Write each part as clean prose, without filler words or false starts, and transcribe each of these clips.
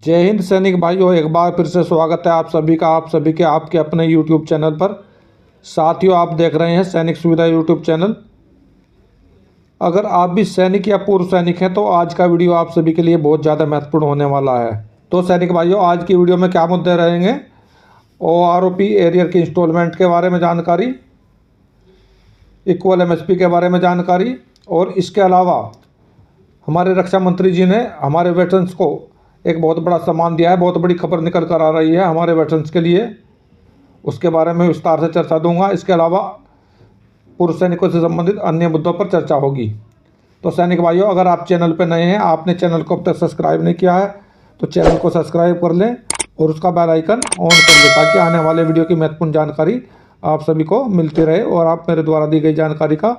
जय हिंद सैनिक भाइयों, एक बार फिर से स्वागत है आप सभी का, आपके अपने YouTube चैनल पर। साथियों, आप देख रहे हैं सैनिक सुविधा YouTube चैनल। अगर आप भी सैनिक या पूर्व सैनिक हैं तो आज का वीडियो आप सभी के लिए बहुत ज़्यादा महत्वपूर्ण होने वाला है। तो सैनिक भाइयों, आज की वीडियो में क्या मुद्दे रहेंगे? OROP एरियर की इंस्टॉलमेंट के बारे में जानकारी, इक्वल MSP के बारे में जानकारी, और इसके अलावा हमारे रक्षा मंत्री जी ने हमारे वेटरन्स को एक बहुत बड़ा सम्मान दिया है। बहुत बड़ी खबर निकल कर आ रही है हमारे वेटरन्स के लिए, उसके बारे में विस्तार से चर्चा दूंगा। इसके अलावा पूर्व सैनिकों से संबंधित अन्य मुद्दों पर चर्चा होगी। तो सैनिक भाइयों, अगर आप चैनल पर नए हैं, आपने चैनल को अब तक सब्सक्राइब नहीं किया है तो चैनल को सब्सक्राइब कर लें और उसका बेल आइकन ऑन कर दें, ताकि आने वाले वीडियो की महत्वपूर्ण जानकारी आप सभी को मिलती रहे और आप मेरे द्वारा दी गई जानकारी का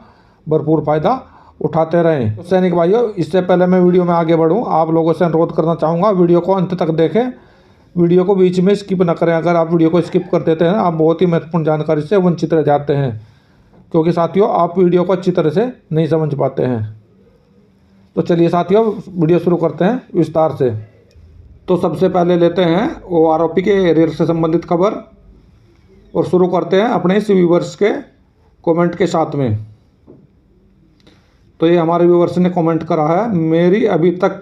भरपूर फ़ायदा उठाते रहें। तो सैनिक भाइयों, इससे पहले मैं वीडियो में आगे बढ़ूं, आप लोगों से अनुरोध करना चाहूँगा, वीडियो को अंत तक देखें, वीडियो को बीच में स्किप न करें। अगर आप वीडियो को स्किप कर देते हैं, आप बहुत ही महत्वपूर्ण जानकारी से वंचित रह जाते हैं, क्योंकि साथियों आप वीडियो को अच्छी तरह से नहीं समझ पाते हैं। तो चलिए साथियों, वीडियो शुरू करते हैं विस्तार से। तो सबसे पहले लेते हैं OROP के एरियर से संबंधित खबर और शुरू करते हैं अपने इस व्यूवर्स के कमेंट के साथ में। तो ये हमारे व्यूवर्स ने कमेंट करा है, मेरी अभी तक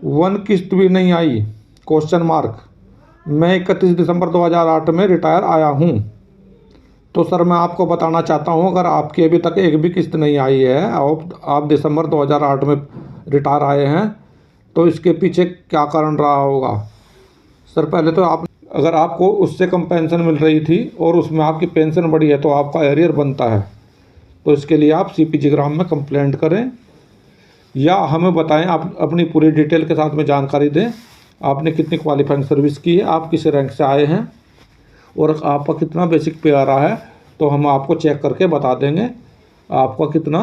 1 किस्त भी नहीं आई ? मैं 31 दिसंबर 2008 में रिटायर आया हूँ। तो सर, मैं आपको बताना चाहता हूँ, अगर आपकी अभी तक एक भी किस्त नहीं आई है, आप दिसंबर 2008 में रिटायर आए हैं, तो इसके पीछे क्या कारण रहा होगा? सर, पहले तो अगर आपको उससे कम पेंशन मिल रही थी और उसमें आपकी पेंशन बढ़ी है तो आपका एरियर बनता है। तो इसके लिए आप CPG ग्राम में कंप्लेंट करें या हमें बताएं, आप अपनी पूरी डिटेल के साथ में जानकारी दें। आपने कितनी क्वालिफाइंग सर्विस की है, आप किस रैंक से आए हैं और आपका कितना बेसिक पे आ रहा है, तो हम आपको चेक करके बता देंगे आपका कितना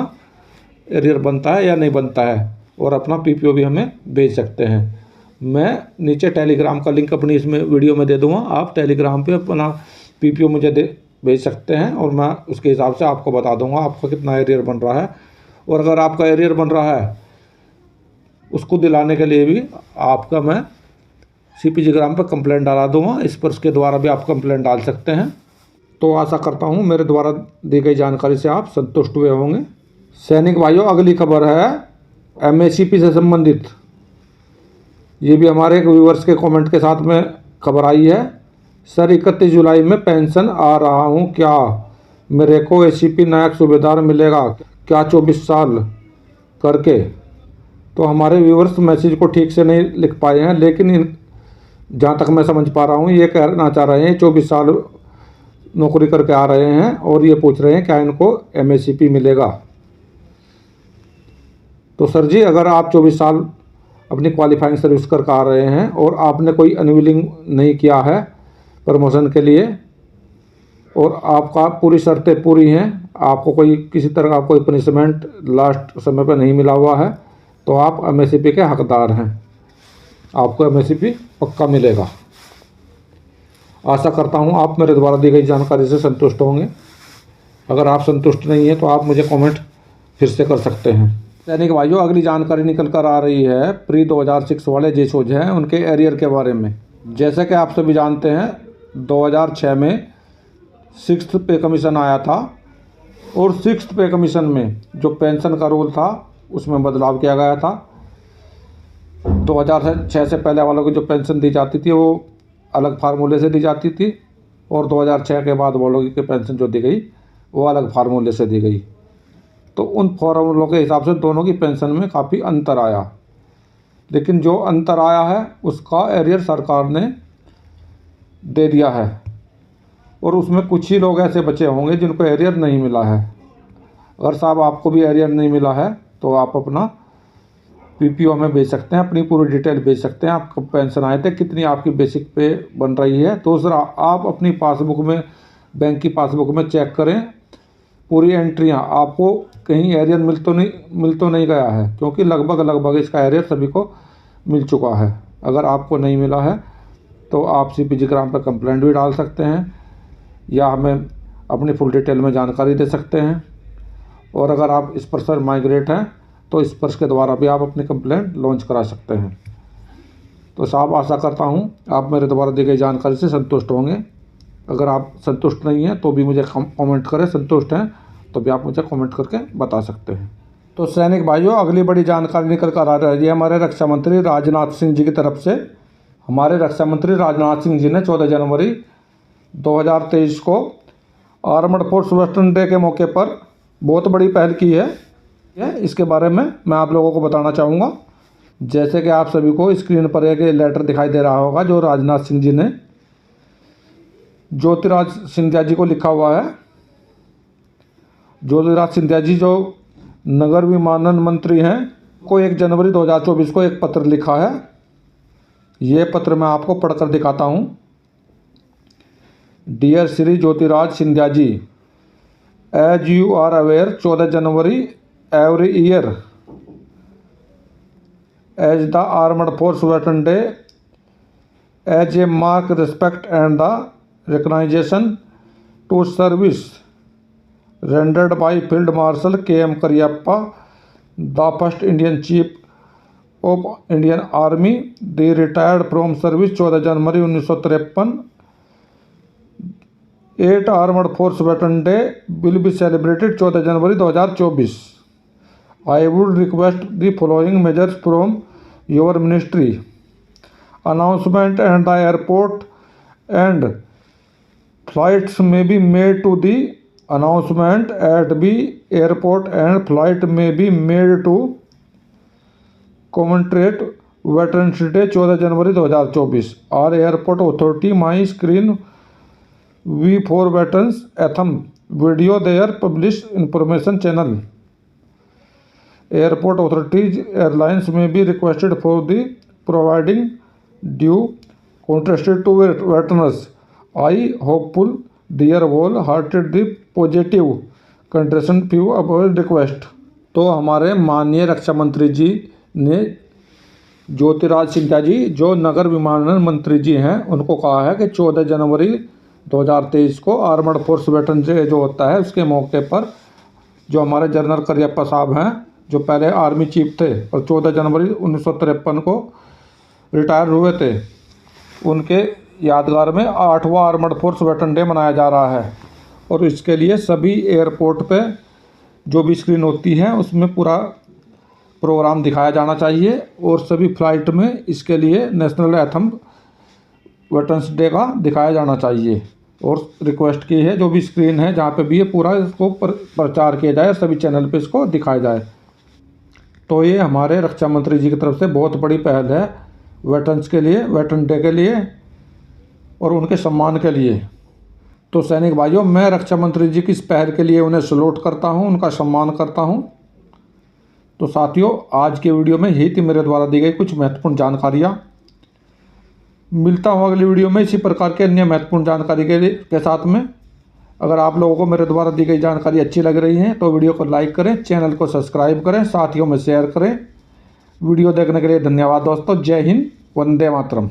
एरियर बनता है या नहीं बनता है, और अपना PPO भी हमें भेज सकते हैं। मैं नीचे टेलीग्राम का लिंक अपनी इसमें वीडियो में दे दूँगा, आप टेलीग्राम पे अपना PPO मुझे भेज सकते हैं और मैं उसके हिसाब से आपको बता दूंगा आपका कितना एरियर बन रहा है। और अगर आपका एरियर बन रहा है, उसको दिलाने के लिए भी आपका मैं CPG ग्राम पर कंप्लेंट डाला दूंगा। इस पर उसके द्वारा भी आप कंप्लेंट डाल सकते हैं। तो आशा करता हूं मेरे द्वारा दी गई जानकारी से आप संतुष्ट हुए होंगे। सैनिक भाइयों, अगली खबर है MACP से संबंधित। ये भी हमारे एक व्यूवर्स के कमेंट के साथ में खबर आई है। सर, 31 जुलाई में पेंशन आ रहा हूँ, क्या मेरे को ACP नायक सूबेदार मिलेगा क्या 24 साल करके? तो हमारे व्यूवर्स मैसेज को ठीक से नहीं लिख पाए हैं, लेकिन जहाँ तक मैं समझ पा रहा हूँ, ये कहना चाह रहे हैं 24 साल नौकरी करके आ रहे हैं और ये पूछ रहे हैं क्या इनको MACP मिलेगा। तो सर जी, अगर आप 24 साल अपनी क्वालिफाइंग सर्विस करके आ रहे हैं और आपने कोई अनविलिंग नहीं किया है प्रमोशन के लिए और आपका पूरी शर्तें पूरी हैं, आपको कोई किसी तरह का कोई पनिशमेंट लास्ट समय पर नहीं मिला हुआ है, तो आप MACP के हकदार हैं, आपको MACP पक्का मिलेगा। आशा करता हूं आप मेरे द्वारा दी गई जानकारी से संतुष्ट होंगे। अगर आप संतुष्ट नहीं हैं तो आप मुझे कमेंट फिर से कर सकते हैं। सैनिक भाइयों, अगली जानकारी निकल कर आ रही है प्री 2006 वाले जो सोच हैं उनके एरियर के बारे में। जैसे कि आप सभी जानते हैं, 2006 में 6th पे कमीशन आया था और 6th पे कमीशन में जो पेंशन का रूल था उसमें बदलाव किया गया था। 2006 से पहले वालों को जो पेंशन दी जाती थी वो अलग फार्मूले से दी जाती थी और 2006 के बाद वालों की पेंशन जो दी गई वो अलग फार्मूले से दी गई। तो उन फार्मूलों के हिसाब से दोनों की पेंशन में काफ़ी अंतर आया, लेकिन जो अंतर आया है उसका एरियर सरकार ने दे दिया है और उसमें कुछ ही लोग ऐसे बचे होंगे जिनको एरियर नहीं मिला है। अगर साहब आपको भी एरियर नहीं मिला है तो आप अपना PPO में भेज सकते हैं, अपनी पूरी डिटेल भेज सकते हैं, आपको पेंशन आए थे, कितनी आपकी बेसिक पे बन रही है। दूसरा, आप अपनी पासबुक में, बैंक की पासबुक में चेक करें पूरी एंट्रियां, आपको कहीं एरियर मिल तो नहीं गया है, क्योंकि लगभग इसका एरियर सभी को मिल चुका है। अगर आपको नहीं मिला है तो आप CPG ग्राम पर कंप्लेंट भी डाल सकते हैं या हमें अपनी फुल डिटेल में जानकारी दे सकते हैं। और अगर आप स्पर्श पर माइग्रेट हैं तो स्पर्श के द्वारा भी आप अपनी कंप्लेंट लॉन्च करा सकते हैं। तो साहब आशा करता हूँ आप मेरे द्वारा दी गई जानकारी से संतुष्ट होंगे। अगर आप संतुष्ट नहीं हैं तो भी मुझे कमेंट करें, संतुष्ट हैं तो भी आप मुझे कमेंट करके बता सकते हैं। तो सैनिक भाइयों, अगली बड़ी जानकारी निकल कर आ रही है हमारे रक्षा मंत्री राजनाथ सिंह जी की तरफ से। हमारे रक्षा मंत्री राजनाथ सिंह जी ने 14 जनवरी 2023 को आर्मड फोर्स वेस्टर्न डे के मौके पर बहुत बड़ी पहल की है। इसके बारे में मैं आप लोगों को बताना चाहूँगा। जैसे कि आप सभी को स्क्रीन पर एक लेटर दिखाई दे रहा होगा जो राजनाथ सिंह जी ने ज्योतिराज सिंधिया जी को लिखा हुआ है। ज्योतिराज सिंधिया जी जो नगर विमानन मंत्री हैं को 1 जनवरी 2024 को एक पत्र लिखा है। ये पत्र मैं आपको पढ़कर दिखाता हूँ। Dear Shri Jyotiraj Scindia ji, as you are aware 14 January every year as the armed force veteran day as a mark respect and the recognition to service rendered by Field Marshal K.M. Cariappa, the first Indian Chief of Indian Army, they retired from service 14 January 1953. 8 Armed Force Veteran Day will be celebrated 14 January 2024. I would request the following measures from your ministry. Announcement and the airport and flights may be made to the announcement at the airport and flight may be made to commemorate Veterans Day 14 January 2024. Our airport authority my screen V4 veterans anthem video their published information channel. Airport authorities airlines may be requested for the providing due consideration to veterans. I hopeful dear whole-hearted the positive consideration few about request. तो हमारे माननीय रक्षा मंत्री जी ने ज्योतिराज सिंधिया जी जो नगर विमानन मंत्री जी हैं उनको कहा है कि 14 जनवरी 2023 को आर्मड फोर्स वेटरन डे जो होता है उसके मौके पर जो हमारे जनरल करियप्पा साहब हैं जो पहले आर्मी चीफ थे और 14 जनवरी 1953 को रिटायर हुए थे, उनके यादगार में 8वां आर्मड फोर्स वेटरन डे मनाया जा रहा है। और इसके लिए सभी एयरपोर्ट पे जो भी स्क्रीन होती है उसमें पूरा प्रोग्राम दिखाया जाना चाहिए और सभी फ्लाइट में इसके लिए नेशनल एंथम वेटरन्स डे का दिखाया जाना चाहिए। और रिक्वेस्ट की है जो भी स्क्रीन है जहाँ पे भी ये पूरा इसको प्रचार किया जाए, सभी चैनल पे इसको दिखाया जाए। तो ये हमारे रक्षा मंत्री जी की तरफ से बहुत बड़ी पहल है वेटरन्स के लिए, वेटरन डे के लिए और उनके सम्मान के लिए। तो सैनिक भाइयों, मैं रक्षा मंत्री जी की इस पहल के लिए उन्हें सैल्यूट करता हूं, उनका सम्मान करता हूं। तो साथियों, आज के वीडियो में यही थी मेरे द्वारा दी गई कुछ महत्वपूर्ण जानकारियां। मिलता हूं अगली वीडियो में इसी प्रकार के अन्य महत्वपूर्ण जानकारी के साथ में। अगर आप लोगों को मेरे द्वारा दी गई जानकारी अच्छी लग रही है तो वीडियो को लाइक करें, चैनल को सब्सक्राइब करें, साथियों में शेयर करें। वीडियो देखने के लिए धन्यवाद दोस्तों। जय हिंद, वंदे मातरम।